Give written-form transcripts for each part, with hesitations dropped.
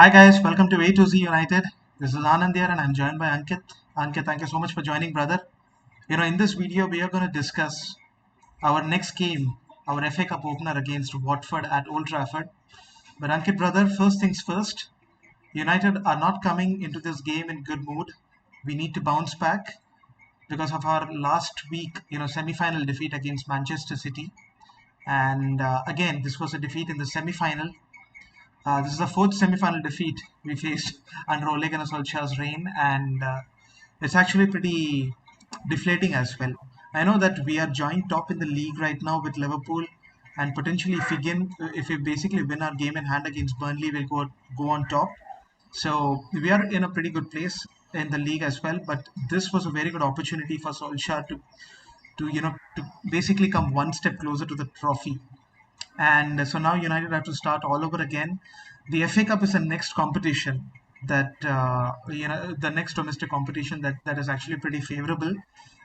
Hi guys, welcome to A to Z United. This is Anand here and I'm joined by Ankit. Ankit, thank you so much for joining, brother. In this video, we are going to discuss our next game, our FA Cup opener against Watford at Old Trafford. But Ankit, brother, first things first, United are not coming into this game in good mood. We need to bounce back because of our last week, semi-final defeat against Manchester City. And again, this was a defeat in the semi-final. This is the fourth semi-final defeat we faced under Ole Gunnar Solskjaer's reign, and it's actually pretty deflating as well. I know that we are joint top in the league right now with Liverpool, and potentially if we basically win our game in hand against Burnley, we'll go on top. So we are in a pretty good place in the league as well. But this was a very good opportunity for Solskjaer to basically come one step closer to the trophy. And so now United have to start all over again. The FA Cup is the next competition that the next domestic competition that is actually pretty favorable.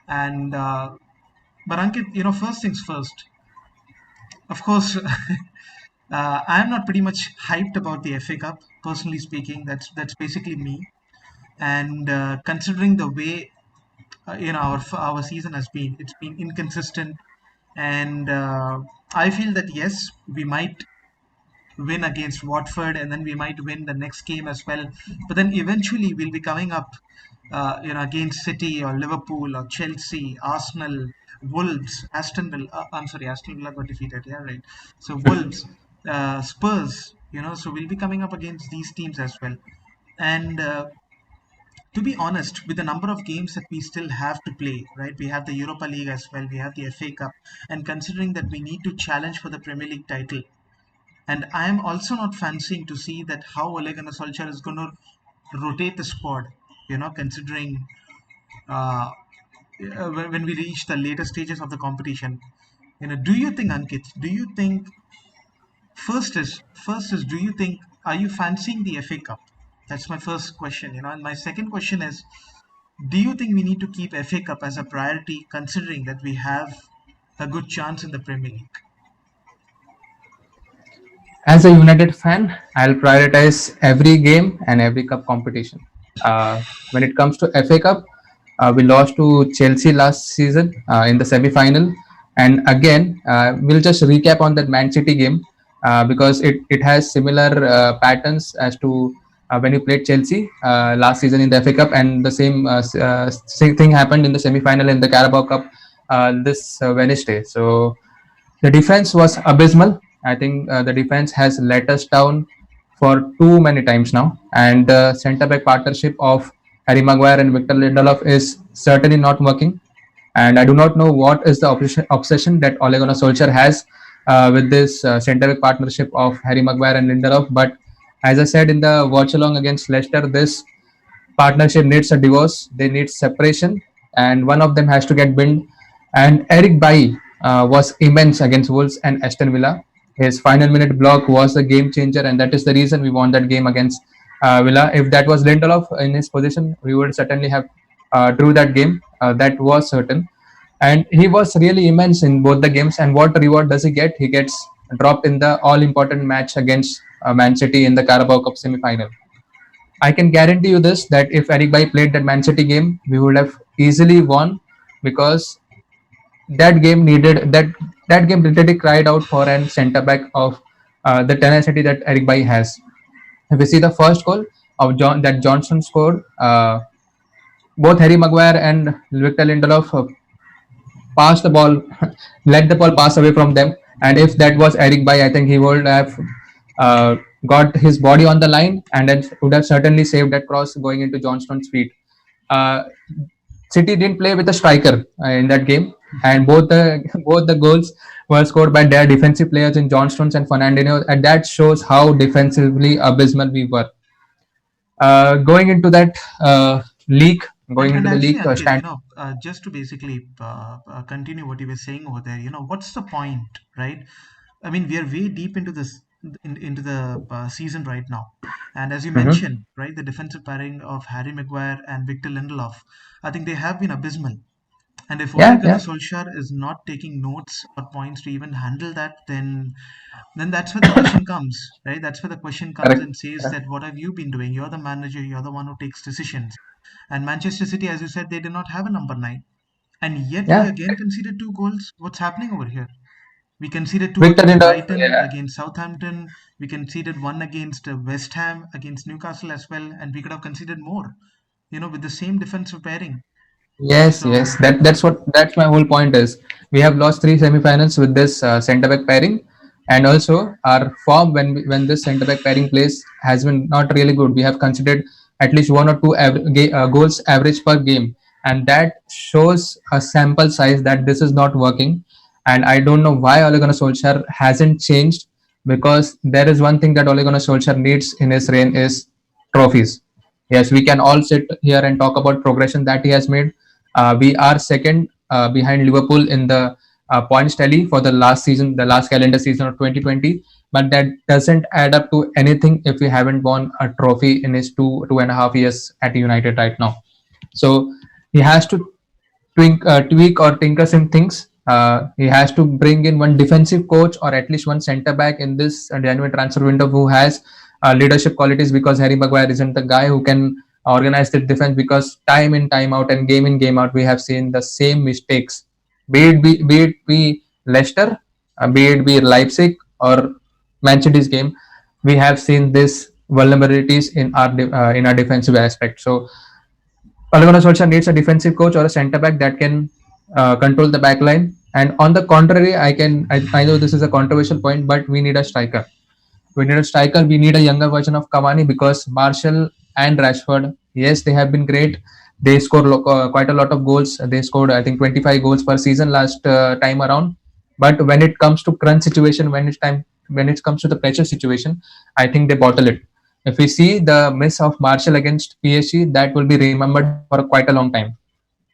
And but Ankit, first things first. Of course, I am not pretty much hyped about the FA Cup. Personally speaking, that's basically me. And considering the way our season has been, it's been inconsistent, and I feel that yes, we might win against Watford, and then we might win the next game as well. But then eventually we'll be coming up, against City or Liverpool or Chelsea, Arsenal, Wolves, Aston Villa. I'm sorry, Aston Villa got defeated. Yeah, right. So Wolves, Spurs. So we'll be coming up against these teams as well. And to be honest, with the number of games that we still have to play, right? We have the Europa League as well. We have the FA Cup, and considering that we need to challenge for the Premier League title, and I am also not fancying to see that how Ole Gunnar Solskjaer is going to rotate the squad. Considering uh, when we reach the later stages of the competition. Do you think, Ankit? Do you think first is do you think are you fancying the FA Cup? That's my first question. And my second question is, do you think we need to keep FA Cup as a priority, considering that we have a good chance in the Premier League? As a United fan, I'll prioritize every game and every cup competition. When it comes to FA Cup, we lost to Chelsea last season in the semi-final, and again, we'll just recap on that Man City game because it has similar patterns as to when you played Chelsea last season in the FA Cup, and the same thing happened in the semi-final in the Carabao Cup this Wednesday. So the defense was abysmal. I think the defense has let us down for too many times now. And the centre back partnership of Harry Maguire and Victor Lindelof is certainly not working. And I do not know what is the obsession that Ole Gunnar Solskjaer has with this centre back partnership of Harry Maguire and Lindelof. But as I said in the watch along against Leicester, this partnership needs a divorce. They need separation, and one of them has to get binned. And Eric Bailly was immense against Wolves and Aston Villa. His final minute block was a game changer, and that is the reason we won that game against Villa. If that was Lindelof in his position, we would certainly have drew that game. That was certain. And he was really immense in both the games. And what reward does he get? He gets dropped in the all important match against Man City in the Carabao Cup semi final. I can guarantee you this, that if Eric Bailly played that Man City game, we would have easily won, because that game literally cried out for an centre back of the tenacity that Eric Bailly has. If we see the first goal of Johnson scored, both Harry Maguire and Victor Lindelof passed the ball, let the ball pass away from them. And if that was Eric Bailly, I think he would have uh, got his body on the line, and then would have certainly saved that cross going into Johnston's feet. Uh, City didn't play with a striker in that game, and both the goals were scored by their defensive players in Johnstones and Fernandinho, and that shows how defensively abysmal we were. Going into that league, And going and into the actually, league Ankit, stand. just to basically continue what you were saying over there, what's the point, right? I mean, we are way deep into into the season right now, and as you Mhm. mentioned, right, the defensive pairing of Harry Maguire and Victor Lindelof, I think they have been abysmal. And if Ole Yeah, Gunnar yeah, Solskjaer is not taking notes or points to even handle that, then that's where the question comes, right? That's where the question comes correct. and says Yeah. that what have you been doing? You're the manager, you're the one who takes decisions. And Manchester City, as you said, they did not have a number nine. And yet we Yeah. again conceded two goals. What's happening over here? We conceded two Victor against Lindelof, Brighton, yeah. against Southampton. We conceded one against West Ham, against Newcastle as well, and we could have conceded more, with the same defensive pairing. Yes, So, yes. That's my whole point is we have lost three semifinals with this centre back pairing, and also our form when this centre back pairing plays has been not really good. We have considered at least one or two goals average per game, and that shows a sample size that this is not working. And I don't know why Ole Gunnar Solskjaer hasn't changed, because there is one thing that Ole Gunnar Solskjaer needs in his reign is trophies. Yes, we can all sit here and talk about progression that he has made. We are second behind Liverpool in the points tally for the last season, the last calendar season of 2020. But that doesn't add up to anything if we haven't won a trophy in his 2.5 years at United right now. So he has to tweak or tinker some things. He has to bring in one defensive coach or at least one centre back in this January transfer window who has leadership qualities, because Harry Maguire isn't the guy who can organize the defense, because time in, time out, and game in, game out, we have seen the same mistakes. Be it be Leicester, be it be Leipzig or Manchester's game, we have seen this vulnerabilities in our defensive aspect. So Ole Gunnar Solskjaer needs a defensive coach or a centre back that can control the back line. And on the contrary, I know this is a controversial point, but we need a striker. We need a striker. We need a younger version of Cavani, because Martial and Rashford, yes, they have been great. They scored quite a lot of goals. They scored, I think, 25 goals per season last time around. But when it comes to crunch situation, when it comes to the pressure situation, I think they bottle it. If we see the miss of Martial against PSG, that will be remembered for quite a long time.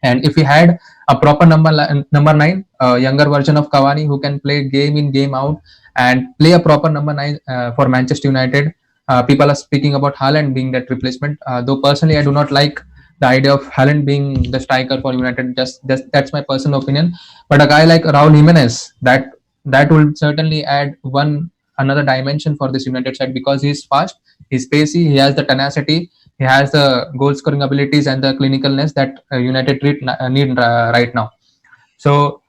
And if we had a proper number nine, a younger version of Cavani who can play game in, game out, and play a proper number nine for Manchester United, people are speaking about Haaland being that replacement. Though personally, I do not like the idea of Haaland being the striker for United. Just that's my personal opinion. But a guy like Raul Jimenez, that will certainly add one another dimension for this United side, because he's fast, he's pacey, he has the tenacity, he has the goal scoring abilities and the clinicalness that United need right now. So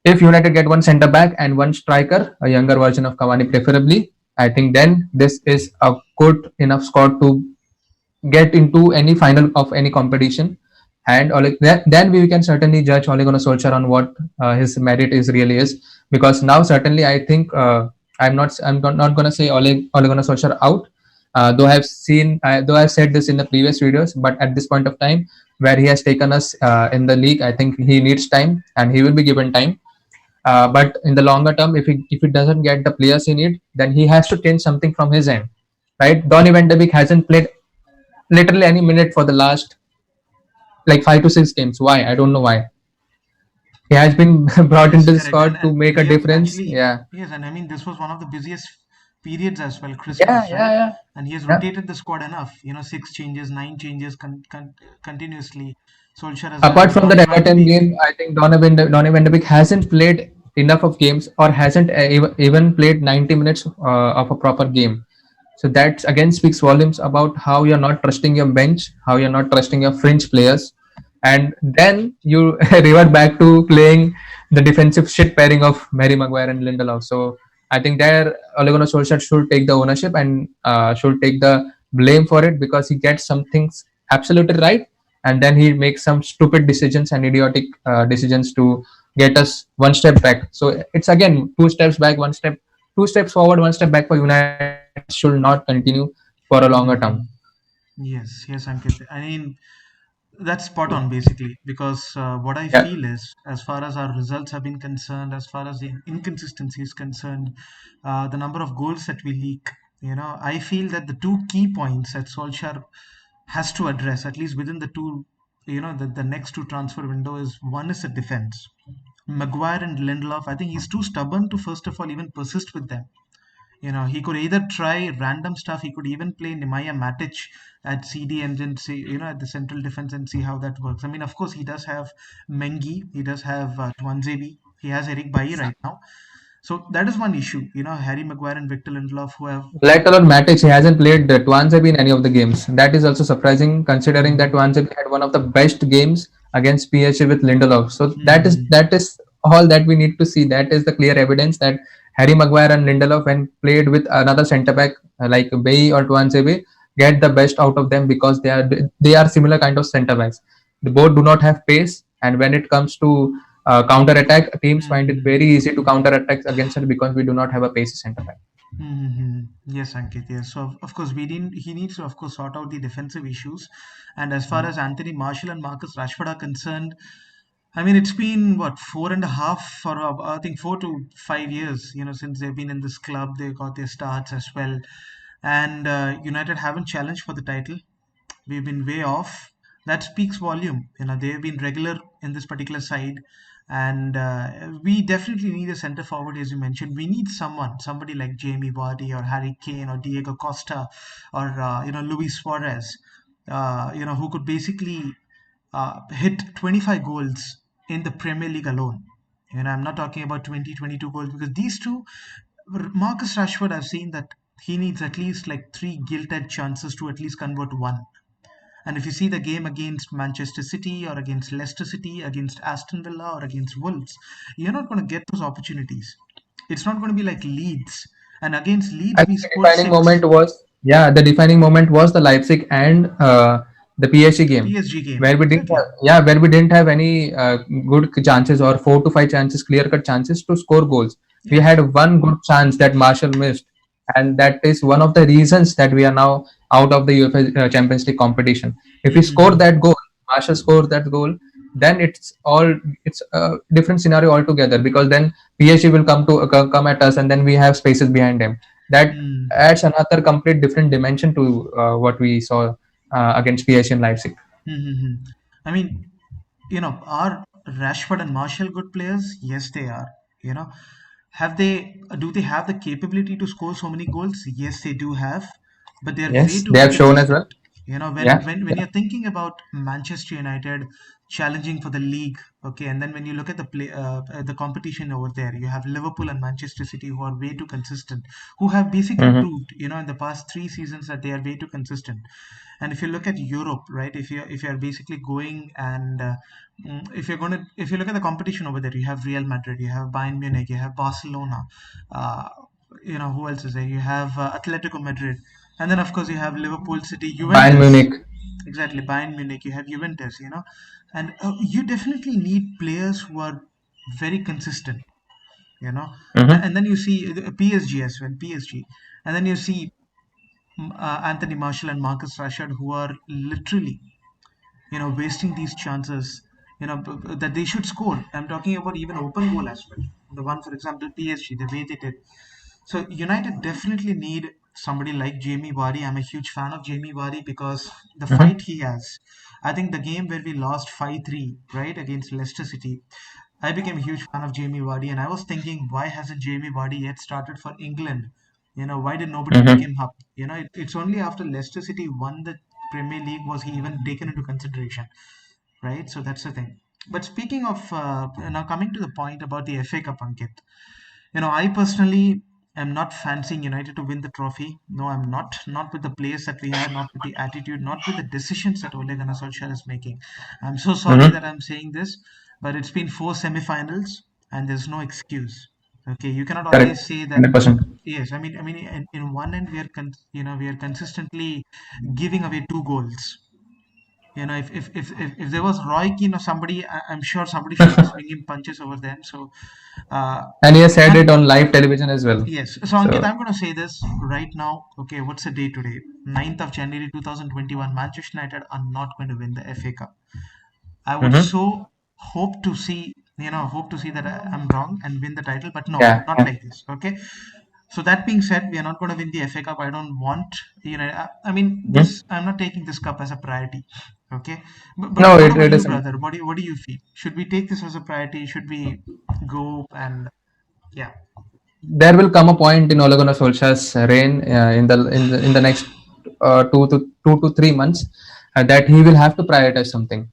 if United get one centre back and one striker, a younger version of Cavani preferably, I think then this is a good enough squad to get into any final of any competition. And then we can certainly judge Ole Gunnar Solskjaer on what his merit is really is. Because now certainly I think I'm not going to say Ole Gunnar Solskjaer out. Though I've said this in the previous videos, but at this point of time where he has taken us in the league, I think he needs time and he will be given time. But in the longer term, if he doesn't get the players he need, then he has to change something from his end, right? Donny Van de Beek hasn't played literally any minute for the last like 5 to 6 games. Why? I don't know why. He has been brought yes, into the correct. And, squad to and make a we have difference. actually, Yeah, yes, and I mean, this was one of the busiest periods as well, yeah, Christmas, right? yeah, yeah. And he has Yeah. rotated the squad enough, six changes, nine changes continuously. Solskjaer Apart has from brought that in Van de Everton Beek. game, I think Donny Van de Beek hasn't played enough of games, or hasn't even played 90 minutes of a proper game. So that again speaks volumes about how you're not trusting your bench, how you're not trusting your fringe players, and then you revert back to playing the defensive shit pairing of Mary Maguire and Lindelof. So I think there Ole Gunnar Solskjaer should take the ownership and should take the blame for it, because he gets some things absolutely right, and then he makes some stupid decisions and idiotic decisions to get us one step back. So it's again two steps back, one step, two steps forward, one step back for United. That should not continue for a longer term. Hmm. Yes, yes, Ankit. I mean, that's spot on basically, because what I Yeah. feel is, as far as our results have been concerned, as far as the inconsistency is concerned, the number of goals that we leak, I feel that the two key points that Solskjaer has to address, at least within the two, the next two transfer window, is one is the defense. Maguire and Lindelof, I think he's too stubborn to first of all even persist with them. He could either try random stuff. He could even play Nemanja Matic at CD and then see, at the central defense and see how that works. I mean, of course, he does have Mengi, he does have Tuanzebe, he has Eric Bailly right now. So that is one issue. Harry Maguire and Victor Lindelof who have. Let alone Matic, he hasn't played Tuanzebe in any of the games. That is also surprising, considering that Mm, Tuanzebe had one of the best games against PSG with Lindelof. So that is mm, that is all that we need to see. That is the clear evidence that Harry Maguire and Lindelof, when played with another centre back like Bailly or Tuanzebe, get the best out of them because they are similar kind of centre backs. The both do not have pace, and when it comes to counter attack, teams find it mm, very easy to counter attack against it because we do not have a pacey centre back. Yes, Ankit. Yes. So of course we didn't. He needs to of course sort out the defensive issues. And as far Mhm. as Anthony Marshall and Marcus Rashford are concerned, I mean, it's been what 4.5 or I think 4 to 5 years, since they've been in this club. They got their starts as well, and United haven't challenged for the title. We've been way off. That speaks volume. They've been regular in this particular side, and we definitely need a centre forward, as you mentioned. We need somebody like Jamie Vardy or Harry Kane or Diego Costa or Luis Suarez, who could basically hit 25 goals in the Premier League alone. I'm not talking about 20, 22 goals because these two, Marcus Rashford, I've seen that he needs at least like three gilt-edged chances to at least convert one. And if you see the game against Manchester City or against Leicester City, against Aston Villa or against Wolves, you're not going to get those opportunities. It's not going to be like Leeds. And against I Leeds, we think the scored defining moment six. was, yeah, the defining moment was the Leipzig and the PSG game, PSG game. where we didn't Exactly. have, yeah, where we didn't have any good chances or 4 to 5 chances, clear cut chances to score goals. We Yes. had one good chance that Marshall missed, and that is one of the reasons that we are now out of the UEFA Champions League competition. If we score Mm-hmm. that goal, Marshall scores that goal, then it's a different scenario altogether, because then PSG will come at us, and then we have spaces behind them. That Mm. adds another complete different dimension to what we saw against PSG and Leipzig. Mm-hmm. I mean, are Rashford and Marshall good players? Yes, they are. You know, do they have the capability to score so many goals? Yes, they do have, but they're way Yes, too they have shown as inconsistent. well. When Yeah. when you're thinking about Manchester United challenging for the league, okay, and then when you look at the competition over there, you have Liverpool and Manchester City who are way too consistent, who have basically Hmm. proved, in the past 3 seasons that they are way too consistent. And if you look at Europe, right, if you're basically going and if you look at the competition over there, you have Real Madrid, you have Bayern Munich, you have Barcelona, uh, who else is there? You have Atletico Madrid, and then of course you have Liverpool, City, Bayern Juventus. Munich. Exactly, Bayern Munich. You have Juventus, and you definitely need players who are very consistent, you know. Hmm. And then you see the PSG as well, PSG, and then you see Anthony Marshall and Marcus Rashford, who are literally, wasting these chances, that they should score. I'm talking about even open goal as well. The one, for example, PSG, the way they did. So United definitely need somebody like Jamie Vardy. I'm a huge fan of Jamie Vardy because the Hmm. fight he has. I think the game where we lost 5-3, right, against Leicester City, I became a huge fan of Jamie Vardy, and I was thinking, why hasn't Jamie Vardy yet started for England? Why did nobody pick Hmm. him up? It's only after Leicester City won the Premier League was he even taken into consideration, right? So that's the thing. But speaking of, now coming to the point about the FA Cup, Ankit, I personally am not fancying United to win the trophy. No, I'm not. Not with the players that we have, not with the attitude, not with the decisions that Ole Gunnar Solskjaer is making. I'm so sorry Hmm. that I'm saying this, but it's been four semi-finals and there's no excuse. Okay, you cannot Correct. always say that. 100%. Yes, I mean, in one end we are consistently giving away two goals. If there was Roy Keane or somebody, I'm sure somebody should be swinging punches over them. So, uh, And he has said and it on live television as well. yes. So, Ankit, So. I'm going to say this right now. Okay, what's the day today? 9th of January 2021. Manchester United are not going to win the FA Cup. I would Hmm. so hope to see that I'm wrong and win the title, but no, Yeah. not Yeah. like this. Okay. So that being said, we are not going to win the FA Cup. I don't want, I mean, Mhm. I'm not taking this cup as a priority. Okay. But No, what it about you, isn't. brother? What do you feel? Should we take this as a priority? Should we go and, yeah. there will come a point in Ole Gunnar Solskjaer's reign in the next 2 to 3 months that he will have to prioritize something.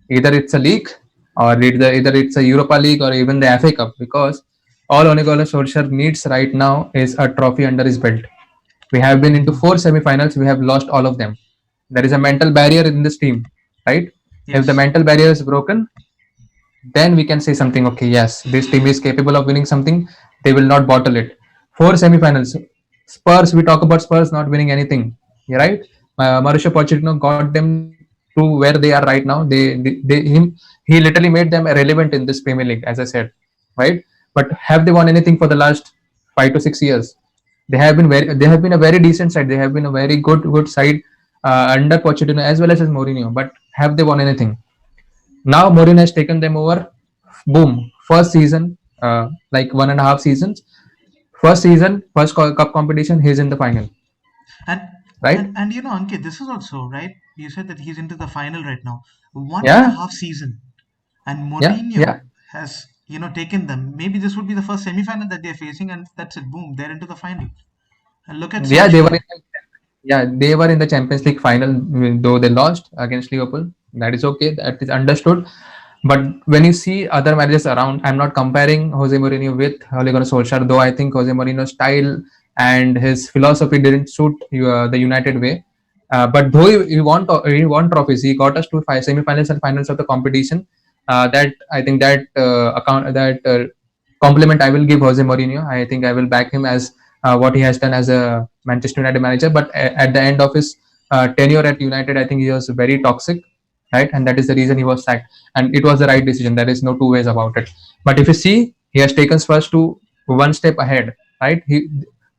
Either it's a league, or either it's a Europa League, or even the FA Cup. Because all Ole Gunnar Solskjaer needs right now is a trophy under his belt. We have been into Mhm. 4 semi-finals. We have lost all of them. There is a mental barrier in this team, right? If the Yes. mental barrier is broken, then we can say something. Okay, yes, this team is capable of winning something. They will not bottle it. 4 semi-finals. Spurs. We talk about Spurs not winning anything. Yeah, right? Mauricio Pochettino got them to where they are right now. He literally made them irrelevant in this Premier League, as I said, right? But have they won anything for the last 5 to 6 years? They have been a very decent side. They have been a very good side under Pochettino as well as Mourinho. But have they won anything? Now Mourinho has taken them over. Boom! First season, like 1.5 seasons. First season, cup competition. He's in the final, And right? Ankit, this is also right. You said that he's into the final right now. One and a Yeah, half season, and yeah, Mourinho yeah, has taken them. Maybe this would be the first semi-final that they're facing, and that's it. Boom, they're into the final. And look at yeah. They were Solskjaer. in they were in the Champions League final, though they lost against Liverpool. That is okay. That is understood. But when you see other managers around, I'm not comparing Jose Mourinho with Ole Gunnar Solskjaer, though I think Jose Mourinho's style and his philosophy didn't suit the United way. But though he won trophies, he got us to five semi-finals and finals of the competition. That I think that compliment I will give Jose Mourinho. I think I will back him as what he has done as a Manchester United manager. But at the end of his tenure at United, I think he was very toxic, right? And that is the reason he was sacked. And it was the right decision. There is no two ways about it. But if you see, he has taken Spurs to one step ahead, right?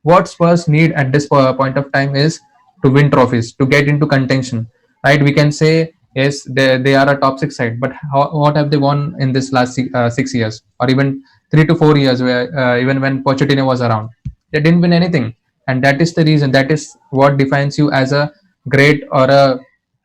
What Spurs need at this point of time is to win trophies, to get into contention, right? We can say yes, they are a top six side, but what have they won in this last 6 years, or even 3 to 4 years, where even when Pochettino was around, they didn't win anything. And that is the reason. That is what defines you as a great or a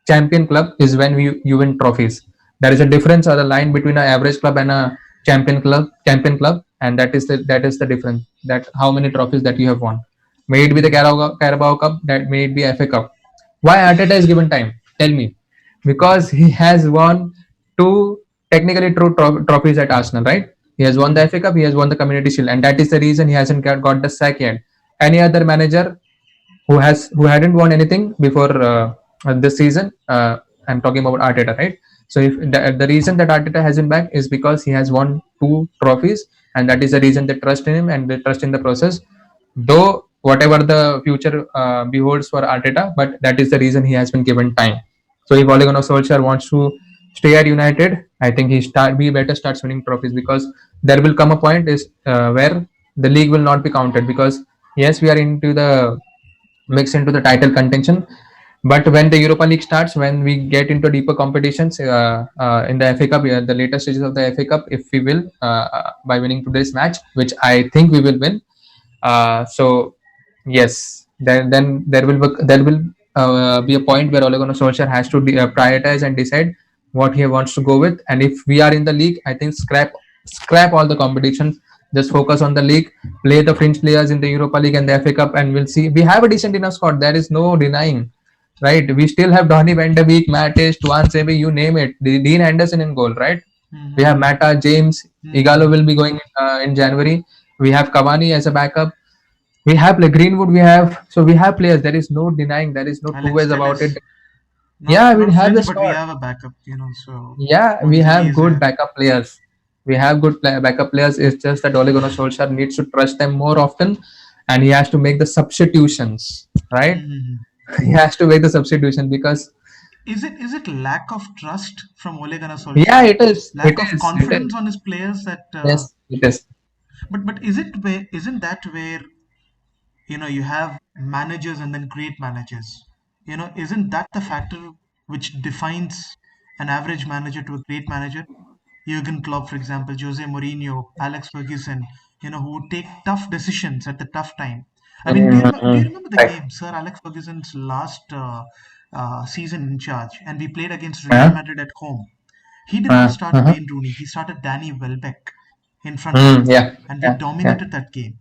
champion club, is when you win trophies. There is a difference or a line between an average club and a champion club, and that is the difference. That how many trophies that you have won. May it be the Mhm. Carabao Cup, that may it be FA Cup. Why Arteta is given time? Tell me. Because he has won two technically true trophies at Arsenal, right? He has won the Mhm. FA Cup, he has won the Community Shield, and that is the reason he hasn't got the sack yet. Any other manager who hadn't won anything before this season. I'm talking about Arteta, right? So if the reason that Arteta hasn't back is because he has won two trophies, and that is the reason they trust in him and they trust in the process. Though whatever the future beholds for Arteta, but that is the reason he has been given time. So if Ole Gunnar Solskjaer wants to stay at United, I think he better starts winning trophies, because there will come a point is where the league will not be counted, because yes, we are into the mix into the title contention. But when the Europa League starts, when we get into deeper competitions in the FA Cup, the later stages of the FA Cup, if we will, by winning today's match, which I think we will win. So yes, then there will be a point where Ole Gunnar Solskjaer has to prioritize and decide what he wants to go with. And if we are in the league, I think scrap all the competitions. Just focus on the league, play the fringe players in the Europa League and the FA Cup, and we'll see. We have a decent enough squad. There is no denying, right? We still have Donny Van de Beek, Matic, Tuanzebe, you name it. Dean Henderson in goal, right? We have Mhm. Mata, James, Igalo Mhm. will be going in January. We have Cavani as a backup. We have like Greenwood. We have players. There is no denying. There is no two Alex ways about Telles. it. Not Yeah, we not a have the fringe, but we squad. have a backup. So Yeah, we once Ziggy have is good there. backup players. We have good backup players. It's just that Ole Gunnar Solskjaer needs to trust them more often, and he has to make the substitutions. Right? Mhm. He has to make the substitution, because Is it lack of trust from Ole Gunnar yeah, Solskjaer? it is. It Lack of is. It is. confidence on his players that Yes, it is. but isn't that where you have managers and then great managers? Isn't that the factor which defines an average manager to a great manager? Jurgen Klopp, for example, Jose Mourinho, Alex Ferguson, who would take tough decisions at the tough time. I mean, do you remember the Right. game, Sir Alex Ferguson's last season in charge, and we played against Real Uh, Madrid at home? He did not start uh-huh. Wayne Rooney. He started Danny Welbeck in front, Yeah. and we Yeah. Yeah. dominated that game.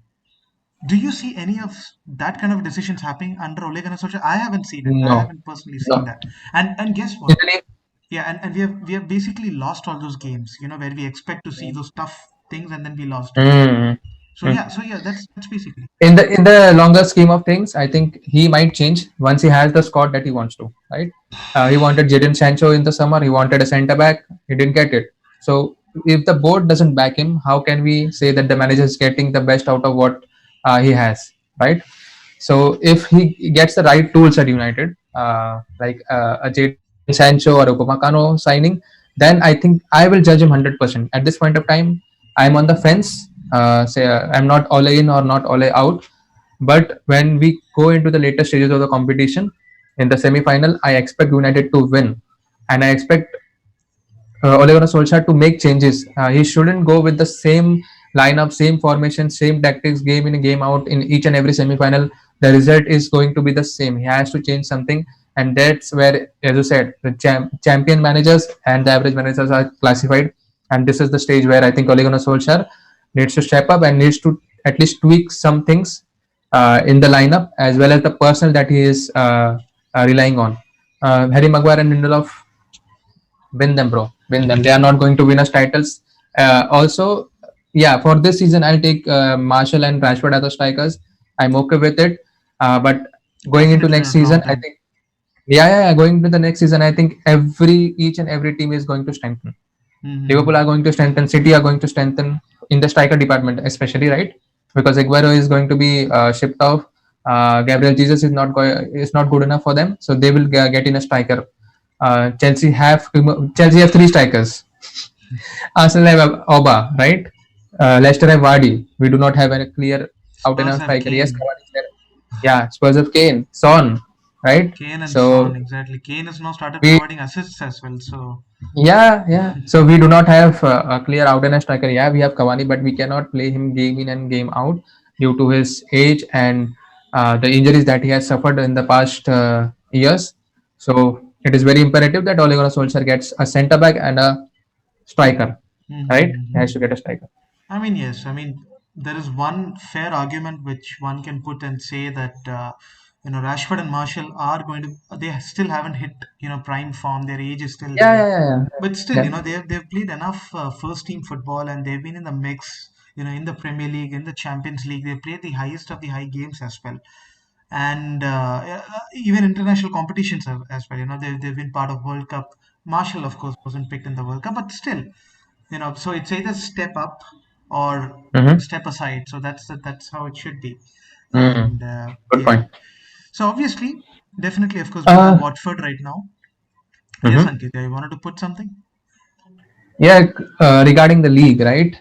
Do you see any of that kind of decisions happening under Ole Gunnar Solskjaer? I haven't seen it. I No, haven't personally seen no. that. And guess In what? the name, Yeah, and we have basically lost all those games, where we expect to see those tough things and then we lost it. Mm, mm. So yeah, that's basically. In the longer scheme of things, I think he might change once he has the squad that he wants to. Right? He wanted Jadon Sancho in the summer. He wanted a centre back. He didn't get it. So if the board doesn't back him, how can we say that the manager is getting the best out of what he has? Right? So if he gets the right tools at United, like a Jadon Sancho or a Upamecano signing, then I think I will judge him 100%. At this point of time, I'm on the fence. Say I'm not all in or not all out. But when we go into the later stages of the competition, in the semi-final, I expect United to win, and I expect Ole Gunnar Solskjaer to make changes. He shouldn't go with the same lineup, same formation, same tactics, game in, game out in each and every semi-final. The result is going to be the same. He has to change something, and that's where, as you said, the champion managers and the average managers are classified. And this is the stage where I think Ole Gunnar Solskjaer needs to step up and needs to at least tweak some things in the lineup as well as the personnel that he is relying on. Harry Maguire and Lindelof, win them, bro. Win them. They are not going to win us titles. Also, yeah, for this season, I'll take Marshall and Rashford as the strikers. I'm okay with it. But going into Definitely next not long season, I term. think, yeah. Going into the next season, I think each and every team is going to strengthen. Liverpool Mm-hmm. are going to strengthen. City are going to strengthen in the striker department, especially, right? Because Aguero is going to be shipped off. Gabriel Jesus is not good enough for them, so they will get in a striker. Chelsea have three strikers. Arsenal have Oba, right? Leicester have Vardy. We do not have a clear out and Spurs out have striker. Yes, Kane. Cavani is there. Yeah, Spurs have Kane, Son, right? Kane and Son, So exactly. Kane has now started we providing assists as well. So, yeah. So we do not have a clear out and out striker. Yeah, we have Cavani, but we cannot play him game in and game out due to his age and the injuries that he has suffered in the past years. So it is very imperative that Ole Gunnar Solskjaer gets a centre back and a striker, right? He mm-hmm. has to get a striker. I mean, yes. I mean, there is one fair argument which one can put and say that Rashford and Marshall are going to. They still haven't hit prime form. Their age is still Yeah, there, yeah, yeah, but still, yeah. they've played enough first team football and they've been in the mix. In the Premier League, in the Champions League, they played the highest of the high games as well, and even international competitions as well. They've been part of World Cup. Marshall, of course, wasn't picked in the World Cup, but still, so it's either step up or Mm-hmm. step aside. So that's how it should be. Mm-hmm. And Good yeah, point. so obviously, definitely, of course, we have Uh, Watford right now. Yes, mhm. Ankit, you wanted to put something? Yeah, regarding the league, right?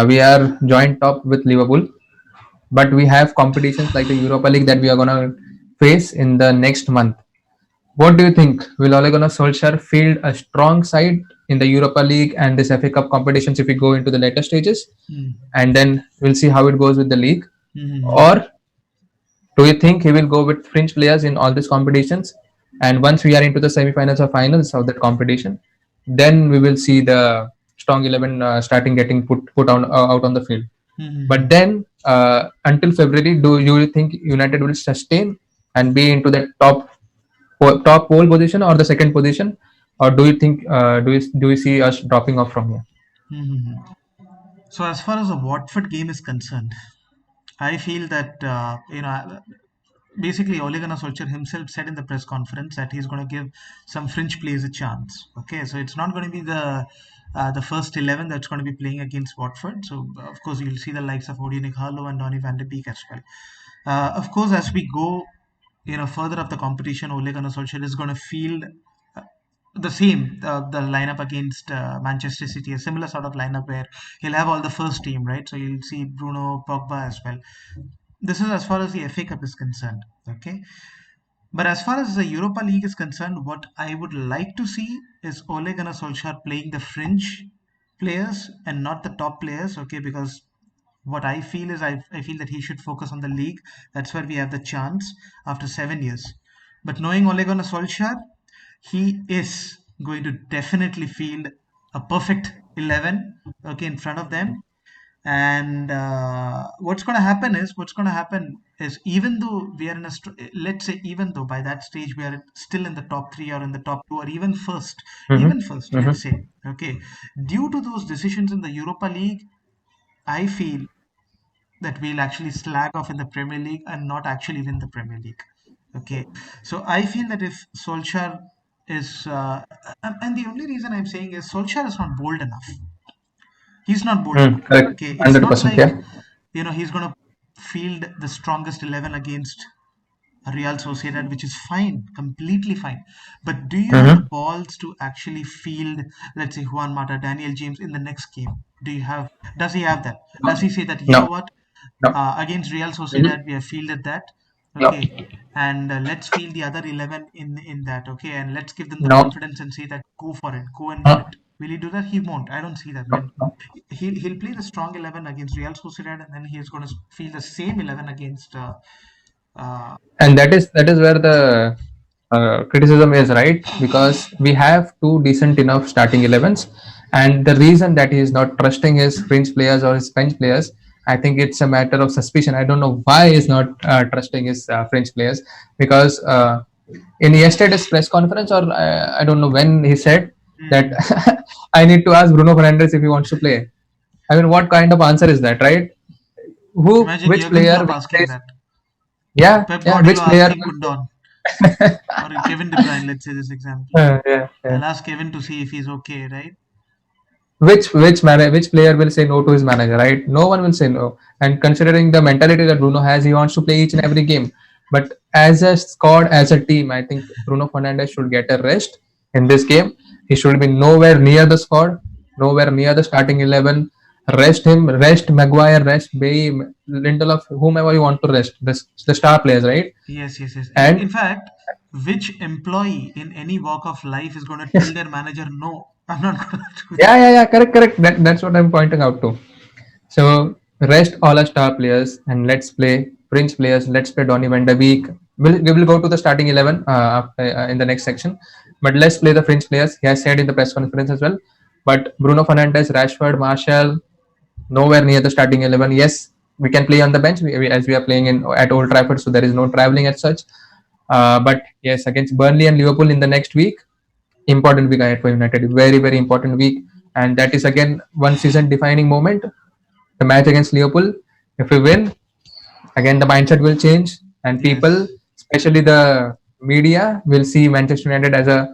We are joint top with Liverpool, but we have competitions like the Europa League that we are gonna face in the next month. What do you think? Will Ole Gunnar Solskjaer field a strong side in the Europa League and this FA Cup competitions if we go into the later stages, Mm. and then we'll see how it goes with the league? Mm-hmm. Or do you think he will go with fringe players in all these competitions? And once we are into the semi-finals or finals of that competition, then we will see the strong 11 starting getting put on out on the field. But Mm-hmm. then until February, do you think United will sustain and be into the top pole position or the second position, or do you think do you see us dropping off from here? Mm-hmm. So as far as the Watford game is concerned, I feel that basically Ole Gunnar Solskjaer himself said in the press conference that he's going to give some fringe players a chance. Okay, so it's not going to be the first 11 that's going to be playing against Watford. So of course you'll see the likes of Odion Ighalo and Donny van de Beek as well. Of course, as we go further up the competition, Ole Gunnar Solskjaer is going to field uh, the same the lineup against Manchester City, a similar sort of lineup where he'll have all the first team, right? So you'll see Bruno, Pogba as well. This is as far as the FA Cup is concerned. Okay, but as far as the Europa League is concerned, what I would like to see is Ole Gunnar Solskjaer playing the fringe players and not the top players. Okay, because what I feel is I feel that he should focus on the league. That's where we have the chance after 7 years. But knowing Ole Gunnar Solskjaer, he is going to definitely field a perfect 11, okay, in front of them, And what's going to happen is even though we are in let's say, even though by that stage we are still in the top three or in the top two or even first, Mm-hmm. let's Mm-hmm. say, okay, due to those decisions in the Europa League, I feel that we'll actually slag off in the Premier League and not actually win the Premier League. Okay, so I feel that if Solskjaer is, and the only reason I'm saying is Solskjaer is not bold enough. He's not bold enough. Correct. Okay, it's not 100%. like, Yeah. he's gonna field the strongest 11 against Real Sociedad, which is fine, completely fine. But do you have the Mm-hmm. balls to actually field, let's say, Juan Mata, Daniel James in the next game? Do you have? Does he have that? Does he say that, you know No. what, No. against Real Sociedad Mm-hmm. we have fielded that, No. okay, and let's field the other 11 in that, okay, and let's give them the No. confidence and say that go for it, go and win No. it. Will he do that? He won't. I don't see that. No. When No. he'll play the strong 11 against Real Sociedad, and then he's going to field the same 11 against uh, And that is where the criticism is, right, because we have two decent enough starting 11s, and the reason that he is not trusting his fringe players or his bench players, I think it's a matter of suspicion. I don't know why he's not trusting his fringe players, because in yesterday's press conference, or I don't know when, he said that hmm. I need to ask Bruno Fernandes if he wants to play. I mean, what kind of answer is that, right? Imagine Which Jurgen player Klopp will asking play? that, or Yeah, Pep yeah. Which Guardiola player asking will play? Gundogan, or Kevin De Bruyne. Let's say this example. Yeah, yeah. I'll ask Kevin to see if he's okay, right? Which player will say no to his manager, right? No one will say no. And considering the mentality that Bruno has, he wants to play each and every game. But as a squad, as a team, I think Bruno Fernandes should get a rest in this game. He should be nowhere near the squad, nowhere near the starting 11. Rest him, rest Maguire, rest Bay, Lindelof, whomever you want to rest. The star players, right? Yes, yes, yes. In And fact, which employee in any walk of life is going to tell their manager, no, I'm not going to do yeah, that? yeah, yeah, correct. That's what I'm pointing out to. So rest all our star players and let's play fringe players. Let's play Donny van de Beek. We will go to the starting 11 in the next section, but let's play the fringe players. He has said in the press conference as well. But Bruno Fernandes, Rashford, Martial, nowhere near the starting 11. Yes, we can play on the bench as we are playing in at Old Trafford, so there is no traveling as such. But yes, against Burnley and Liverpool in the next week, important week ahead for United. Very, very important week, and that is again one season defining moment, the match against Liverpool. If we win, again the mindset will change, and people, Yes, especially the media, will see Manchester United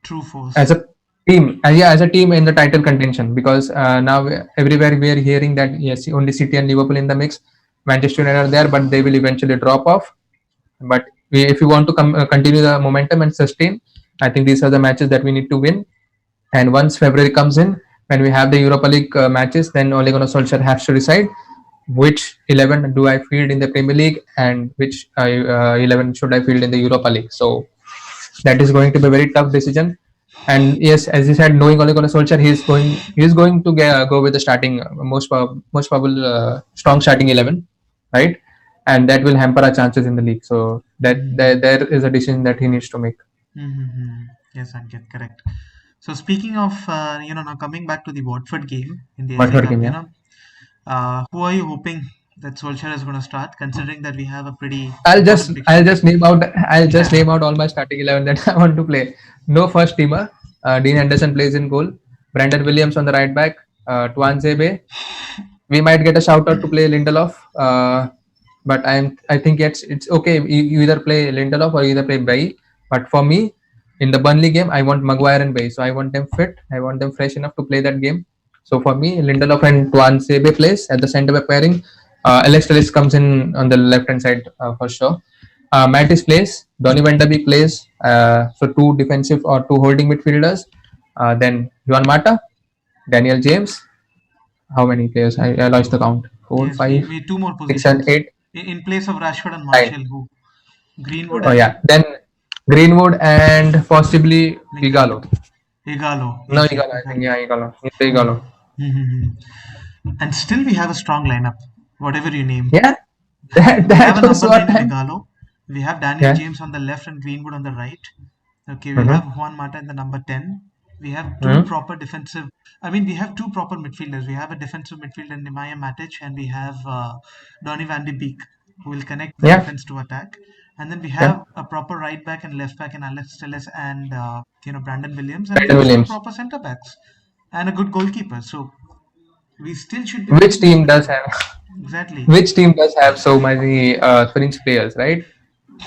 true as force. a team, as a team in the title contention. Because now everywhere we are hearing that yes, only City and Liverpool in the mix. Manchester United are there, but they will eventually drop off. But if we want to continue the momentum and sustain, I think these are the matches that we need to win. And once February comes in, when we have the Europa League matches, then Ole Gunnar Solskjaer has to decide which 11 do I field in the Premier League and which 11 should I field in the Europa League. So that is going to be a very tough decision. And yes, as you said, knowing Ole Gunnar Solskjaer, he is going to go with the starting most probable strong starting 11, right? And that will hamper our chances in the league. So that Hmm. there is a decision that he needs to make. Mm-hmm. Yes, Ankit, correct. So speaking of, now coming back to the Watford game in the FA Watford Cup, game, yeah. who are you hoping that Solskjaer is going to start, considering that we have a pretty I'll just important fixture? I'll just name out I'll just Yeah, name out all my starting 11 that I want to play. No first teamer. Dean Henderson plays in goal. Brandon Williams on the right back. Tuanzebe. We might get a shout out to play Lindelof. But I think it's okay. You either play Lindelof or either play Bay. But for me, in the Burnley game, I want Maguire and Bay. So I want them fit. I want them fresh enough to play that game. So for me, Lindelof and Tuanzebe plays at the centre back pairing. Alex Telles comes in on the left hand side for sure. Mattis plays. Donny Van de Beek plays. So two defensive or two holding midfielders. Then Juan Mata, Daniel James. How many players? I lost the count. Four, yes, we, five, we two more 6, and positions 8, in place of Rashford and 9. Martial, who Greenwood Oh and yeah. Then Greenwood and possibly Lingard, Igalo. Igalo. No, Yes, yes, Igalo. I think exactly. yeah, Igalo. It's Igalo. Mm-hmm. And still we have a strong lineup, whatever you name. Yeah. We have That a was number what 9 in I'm. Igalo. We have Daniel Yeah. James on the left and Greenwood on the right. Okay, we Mm-hmm. have Juan Mata in the number 10. We have two Hmm? proper defensive. I mean, we have two proper midfielders. We have a defensive midfielder in Nemanja Matic, and we have Donny van de Beek, who will connect the Yeah, defense to attack. And then we yeah. have a proper right back and left back in Alex Telles and Brandon Williams, and we Brandon also have Williams. proper centre backs and a good goalkeeper. So we still should be Which winning this team does matchup. have Exactly. which team does have so many French players, right?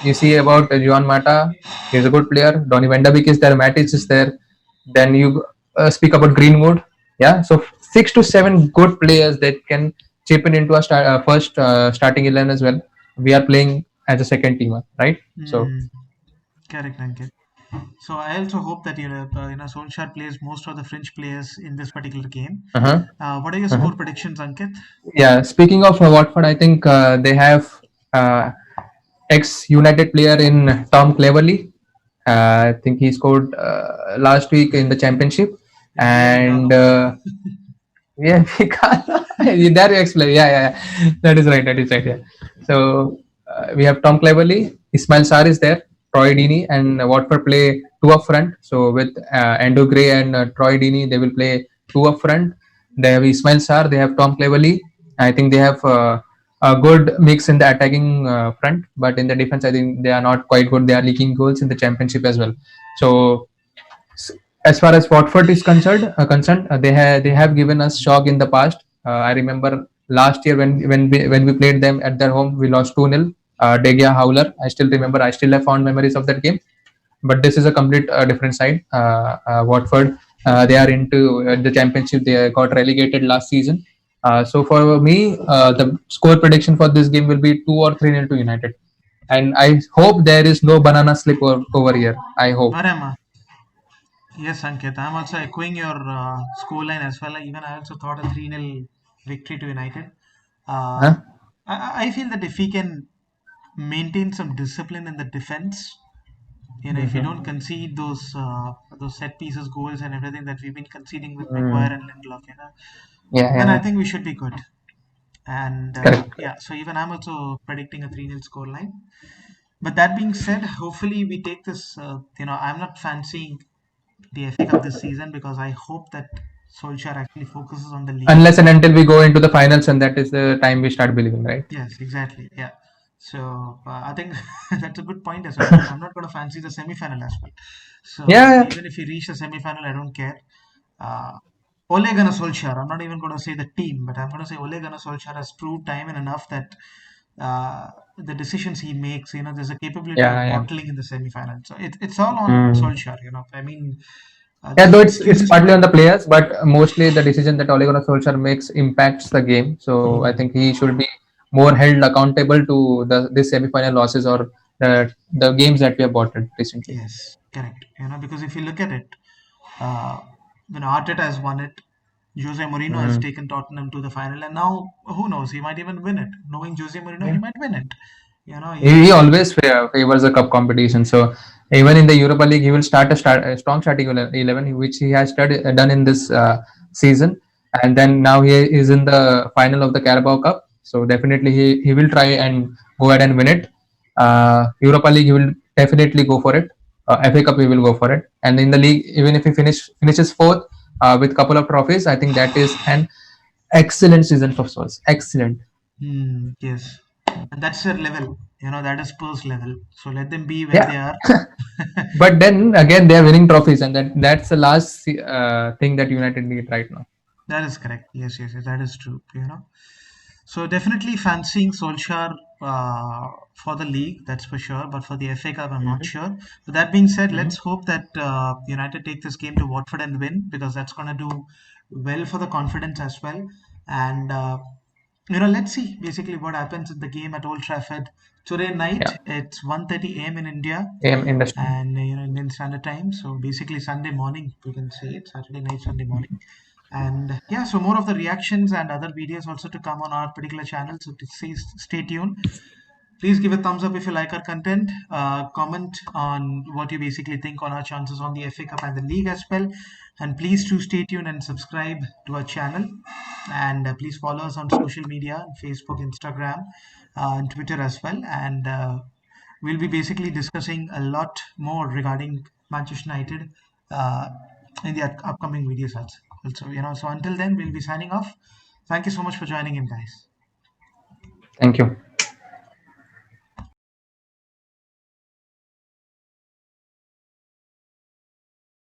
You see about Juan Mata, he's a good player. Donny van de Beek is there, Matic is there. Then you speak about Greenwood. Yeah, so 6 to 7 good players that can chip in into a first starting 11 as well. We are playing as a second teamer, right? So, Hmm. Correct, Ankit. So I also hope that Solskjaer plays most of the French players in this particular game. uh-huh, What are your uh-huh. score predictions, Ankit? Yeah, speaking of Watford, I think they have uh, ex United player in Tom Cleverley. I think he scored last week in the championship, Diego and Igalo. yeah, there you explain. Yeah. That is right. That is right. Yeah. So we have Tom Cleverley, Ismail Sarr is there, Troy Deeney, and Watford play two up front. So with Endo Gray and Troy Deeney, they will play two up front. They have Ismail Sarr, they have Tom Cleverley. I think they have a good mix in the attacking front, but in the defense, I think they are not quite good. They are leaking goals in the championship as well. So as far as Watford is concerned, they have given us shock in the past. I remember last year when we played them at their home, we lost 2-0. De Gea Howler. I still remember. I still have fond memories of that game. But this is a complete different side. Watford, they are into the championship. They got relegated last season. So for me, the score prediction for this game will be 2 or 3-0 to United. And I hope there is no banana slip over here. I hope. Marema. Yes, Ankit. I'm also echoing your scoreline as well. Even I also thought a 3-0 victory to United. Uh, Huh? I feel that if we can maintain some discipline in the defense, if you don't Mhm. concede those set pieces goals and everything that we've been conceding with Maguire Mm. and Lindelof, Yeah, then I yeah, think we should be good. And correct. yeah, so even I'm also predicting a 3-0 scoreline. But that being said, hopefully we take this. I'm not fancying the FA Cup this season because I hope that Solskjaer actually focuses on the league. Unless and until we go into the finals, and that is the time we start believing, right? Yes, exactly. Yeah. So I think that's a good point as well. Even I'm not going to fancy the semi-final as well. So Yeah, even if we reach the semi-final, I don't care. Uh, Ole Gunnar Solskjaer. I'm not even going to say the team, but I'm going to say Ole Gunnar Solskjaer has proved time and enough that the decisions he makes, there's a capability yeah, of yeah. bottling in the semi-final. So it's all on Mm. Solskjaer. I mean, Yeah, though just it's excuses to partly on make. the players, but mostly the decision that Ole Gunnar Solskjaer makes impacts the game. So I Hmm. think he should be more held accountable to this semi-final losses or the games that we have bottled recently. Yes, correct. Because if you look at it, uh, Arteta has won it. Jose Mourinho has Mm. taken Tottenham to the final, and now who knows? He might even win it. Knowing Jose Mourinho, he Yeah. might win it. He He's always favors the cup competition. So even in the Europa League, he will a strong starting 11, which he has done in this season. And then now he is in the final of the Carabao Cup. So definitely he will try and go ahead and win it. Europa League, he will definitely go for it. FA Cup, he will go for it. And in the league, even if he finishes fourth with couple of trophies, I think that is an excellent season for Spurs. Excellent. yes, and that's their level. That is Spurs level. So let them be where they Yeah. are. But then again, they are winning trophies, and that's the last thing that United need right now. That is correct. Yes, that is true. So definitely fancying Solskjaer for the league, that's for sure. But for the FA Cup, I'm not Hmm. sure. But that being said, Hmm. let's hope that United take this game to Watford and win because that's going to do well for the confidence as well. And let's see basically what happens in the game at Old Trafford today night. Yeah, It's 1:30 a.m. in India AM industry. and Indian Standard Time. So basically Sunday morning, we can say it Saturday night, Sunday morning. And yeah, so more of the reactions and other videos also to come on our particular channel. So to stay tuned. Please give a thumbs up if you like our content. Comment on what you basically think on our chances on the FA Cup and the league as well. And please do stay tuned and subscribe to our channel. And please follow us on social media, Facebook, Instagram, and Twitter as well. And we'll be basically discussing a lot more regarding Manchester United. Uh, in the upcoming videos also. So until then, we'll be signing off. Thank you so much for joining in, guys. Thank you.